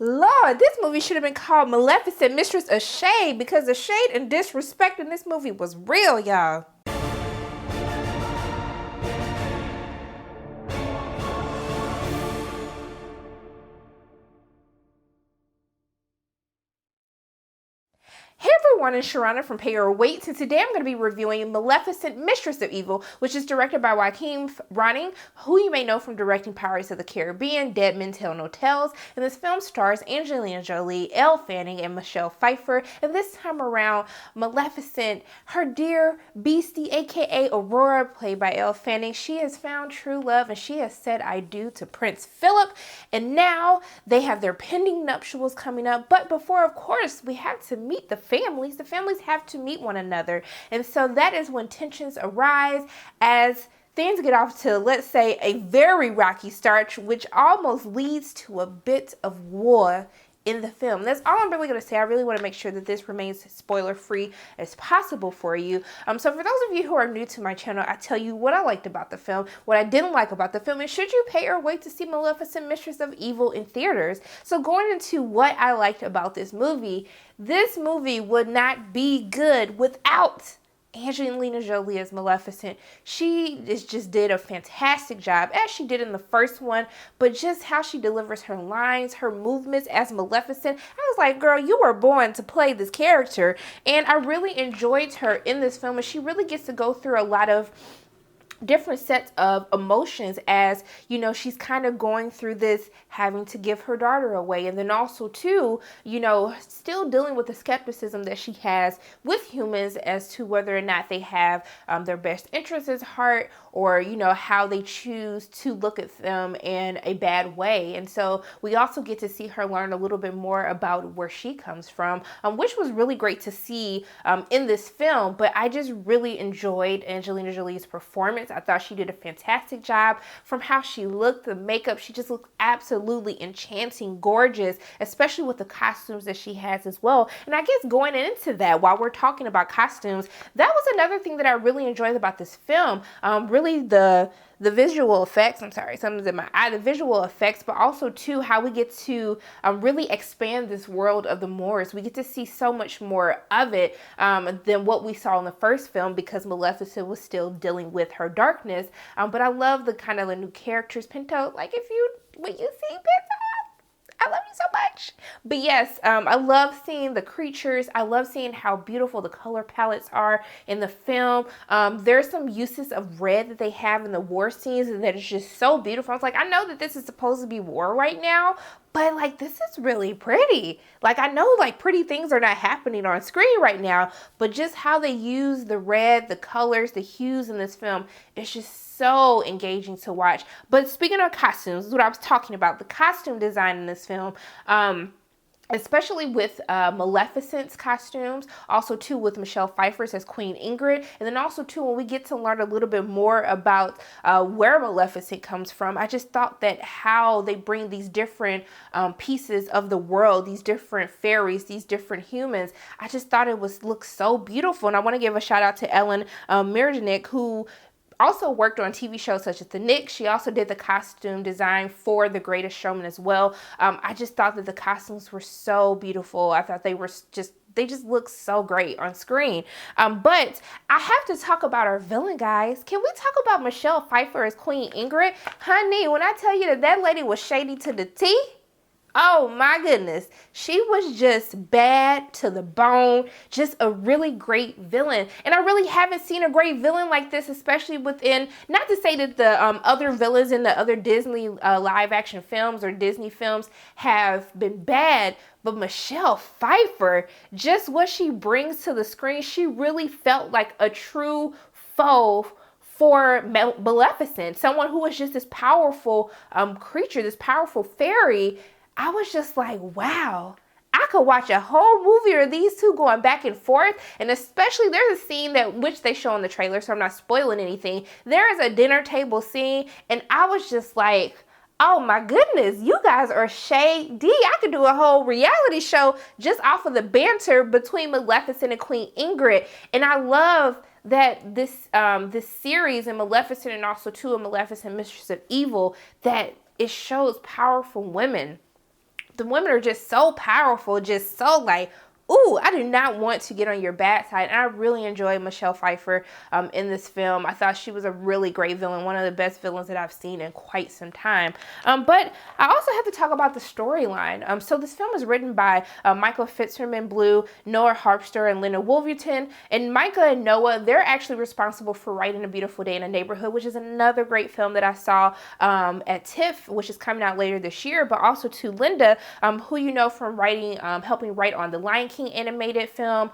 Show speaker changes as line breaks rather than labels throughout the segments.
Lord, this movie should have been called Maleficent Mistress of Shade, because the shade and disrespect in this movie was real, y'all. Hey everyone, it's Sharana from Pay Your Weights, and today I'm going to be reviewing Maleficent Mistress of Evil, which is directed by Joaquin Ronning, who you may know from directing Pirates of the Caribbean, Dead Men Tell No Tales, and this film stars Angelina Jolie, Elle Fanning, and Michelle Pfeiffer, and this time around, Maleficent, her dear beastie, aka Aurora, played by Elle Fanning, she has found true love, and she has said I do to Prince Philip, and now they have their pending nuptials coming up, but before, of course, we have to meet the families. The families have to meet one another. And so that is when tensions arise as things get off to, let's say, a very rocky start, which almost leads to a bit of war in the film. That's all I'm really going to say. I really want to make sure that this remains spoiler free as possible for you. So for those of you who are new to my channel, I tell you what I liked about the film, what I didn't like about the film, and should you pay or wait to see Maleficent Mistress of Evil in theaters. So going into what I liked about this movie would not be good without Angelina Jolie as Maleficent. She just did a fantastic job, as she did in the first one, but just how she delivers her lines, her movements as Maleficent, I was like, girl, you were born to play this character. And I really enjoyed her in this film, and she really gets to go through a lot of different sets of emotions, as you know, she's kind of going through this having to give her daughter away, and then also too, you know, still dealing with the skepticism that she has with humans as to whether or not they have their best interests at heart, or you know, how they choose to look at them in a bad way. And so we also get to see her learn a little bit more about where she comes from, which was really great to see in this film. But I just really enjoyed Angelina Jolie's performance. I thought she did a fantastic job. From how she looked, the makeup, she just looked absolutely enchanting, gorgeous, especially with the costumes that she has as well. And I guess going into that, while we're talking about costumes, that was another thing that I really enjoyed about this film. Really the visual effects, I'm sorry, something's in my eye, the visual effects, but also too how we get to really expand this world of the Moors. We get to see so much more of it than what we saw in the first film, because Maleficent was still dealing with her darkness. But I love the kind of the new characters. Pinto, like when you see Pinto, I love you so much. But yes, I love seeing the creatures. I love seeing how beautiful the color palettes are in the film. There's some uses of red that they have in the war scenes that is just so beautiful. I was like, I know that this is supposed to be war right now, but like, this is really pretty. Like, I know like pretty things are not happening on screen right now, but just how they use the red, the colors, the hues in this film, it's just so engaging to watch. But speaking of costumes, this is what I was talking about. The costume design in this film, especially with Maleficent's costumes, also too with Michelle Pfeiffer's as Queen Ingrid, and then also too when we get to learn a little bit more about where Maleficent comes from, I just thought that how they bring these different pieces of the world, these different fairies, these different humans, I just thought it looked so beautiful. And I want to give a shout out to Ellen Mirjanic, who also worked on TV shows such as The Nick. She also did the costume design for The Greatest Showman as well. I just thought that the costumes were so beautiful. I thought they just look so great on screen. But I have to talk about our villain, guys. Can we talk about Michelle Pfeiffer as Queen Ingrid? Honey, when I tell you that lady was shady to the T, oh my goodness, she was just bad to the bone, just a really great villain. And I really haven't seen a great villain like this, especially within, not to say that the other villains in the other Disney live action films or Disney films have been bad, but Michelle Pfeiffer, just what she brings to the screen, she really felt like a true foe for Maleficent, someone who was just this powerful creature, this powerful fairy. I was just like, wow, I could watch a whole movie of these two going back and forth. And especially there's a scene which they show in the trailer, so I'm not spoiling anything. There is a dinner table scene, and I was just like, oh my goodness, you guys are shady. I could do a whole reality show just off of the banter between Maleficent and Queen Ingrid. And I love that this series in Maleficent, and also too in Maleficent Mistress of Evil, that it shows powerful women the women are just so powerful, just so like, ooh, I do not want to get on your bad side. And I really enjoyed Michelle Pfeiffer in this film. I thought she was a really great villain, one of the best villains that I've seen in quite some time. But I also have to talk about the storyline. So this film is written by Michael Fitzgerald, Noah Harpster, and Lena Wolverton. And Micah and Noah, they're actually responsible for writing A Beautiful Day in a Neighborhood, which is another great film that I saw at TIFF, which is coming out later this year. But also to Linda, who you know from writing, helping write on The Lion King animated film,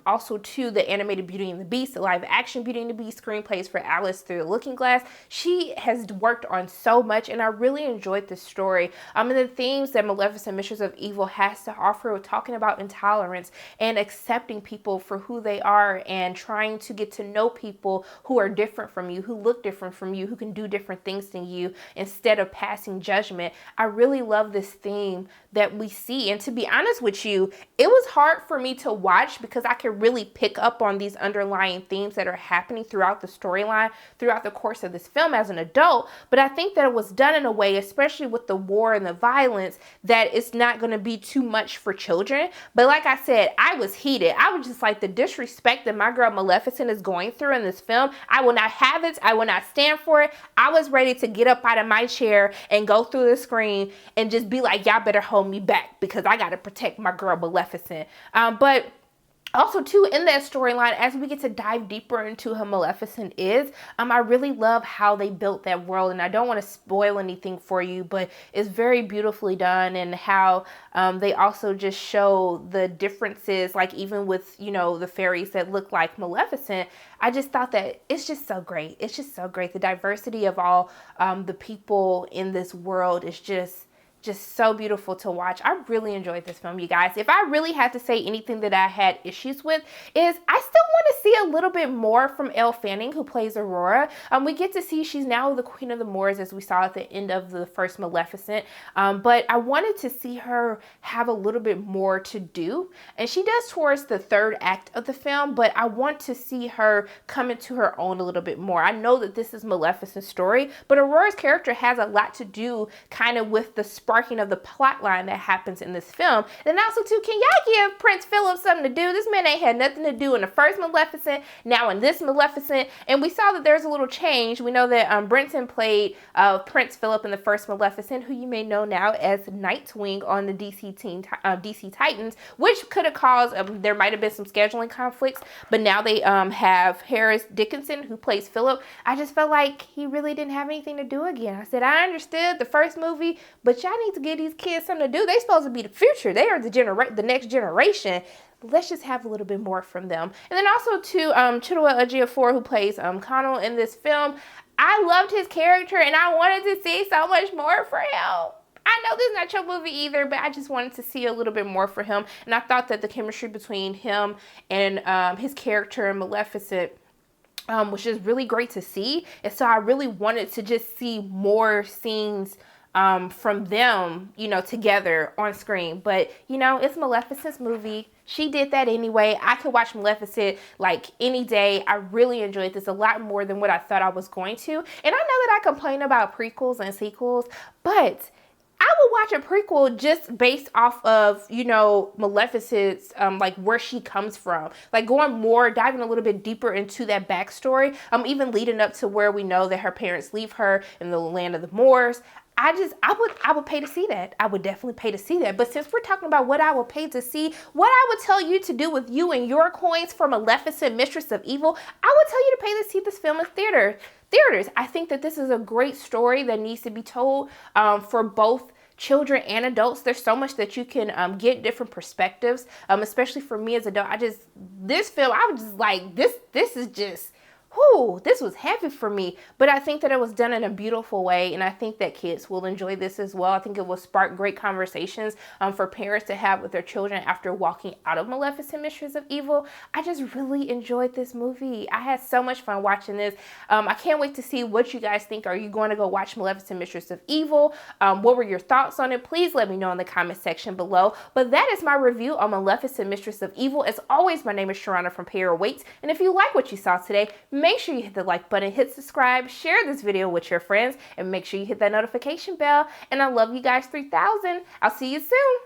also to the animated Beauty and the Beast, the live action Beauty and the Beast screenplays for Alice Through the Looking Glass. She has worked on so much, and I really enjoyed this story. And the themes that Maleficent Mistress of Evil has to offer, talking about intolerance and accepting people for who they are, and trying to get to know people who are different from you, who look different from you, who can do different things than you, instead of passing judgment. I really love this theme that we see. And to be honest with you, it was hard for me to watch because I could really pick up on these underlying themes that are happening throughout the storyline, throughout the course of this film as an adult. But I think that it was done in a way, especially with the war and the violence, that it's not going to be too much for children. But like I said, I was heated. I was just like, the disrespect that my girl Maleficent is going through in this film, I will not have it. I will not stand for it. I was ready to get up out of my chair and go through the screen and just be like, y'all better hold me back because I got to protect my girl Maleficent. But also, too, in that storyline, as we get to dive deeper into who Maleficent is, I really love how they built that world. And I don't want to spoil anything for you, but it's very beautifully done. And how they also just show the differences, like even with, you know, the fairies that look like Maleficent. I just thought that it's just so great. It's just so great. The diversity of all the people in this world is just so beautiful to watch. I really enjoyed this film, you guys. If I really had to say anything that I had issues with, is I still want to see a little bit more from Elle Fanning, who plays Aurora. We get to see she's now the Queen of the Moors, as we saw at the end of the first Maleficent. But I wanted to see her have a little bit more to do. And she does towards the third act of the film, but I want to see her come into her own a little bit more. I know that this is Maleficent's story, but Aurora's character has a lot to do kind of with the sparking of the plot line that happens in this film. And also too, can y'all give Prince Philip something to do? This man ain't had nothing to do in the first Maleficent, now in this Maleficent. And we saw that there's a little change. We know that Brenton played Prince Philip in the first Maleficent, who you may know now as Nightwing on the DC Titans, which could have caused, there might have been some scheduling conflicts, but now they have Harris Dickinson, who plays Philip. I just felt like he really didn't have anything to do again. I said, I understood the first movie, but y'all need to give these kids something to do. They supposed to be the future. They are the next generation. Let's just have a little bit more from them. And then also to Chiwetel Ejiofor, who plays Connell in this film. I loved his character and I wanted to see so much more for him. I know this is not your movie either, but I just wanted to see a little bit more for him. And I thought that the chemistry between him and his character in Maleficent was just really great to see. And so I really wanted to just see more scenes from them, you know, together on screen. But, you know, it's Maleficent's movie. She did that anyway. I could watch Maleficent like any day. I really enjoyed this a lot more than what I thought I was going to. And I know that I complain about prequels and sequels, but I would watch a prequel just based off of, you know, Maleficent's, like where she comes from, like diving a little bit deeper into that backstory, even leading up to where we know that her parents leave her in the land of the Moors. I would pay to see that. I would definitely pay to see that. But since we're talking about what I would pay to see, what I would tell you to do with you and your coins for Maleficent Mistress of Evil, I would tell you to pay to see this film in theaters. I think that this is a great story that needs to be told for both children and adults. There's so much that you can get different perspectives, especially for me as an adult. This film, I was just like, this is just, whew, this was heavy for me, but I think that it was done in a beautiful way, and I think that kids will enjoy this as well. I think it will spark great conversations for parents to have with their children after walking out of Maleficent Mistress of Evil. I just really enjoyed this movie. I had so much fun watching this. I can't wait to see what you guys think. Are you going to go watch Maleficent Mistress of Evil? What were your thoughts on it? Please let me know in the comment section below. But that is my review on Maleficent Mistress of Evil. As always, my name is Sharana from Pay Your Weights, and if you like what you saw today, make sure you hit the like button, hit subscribe, share this video with your friends, and make sure you hit that notification bell. And I love you guys 3000. I'll see you soon.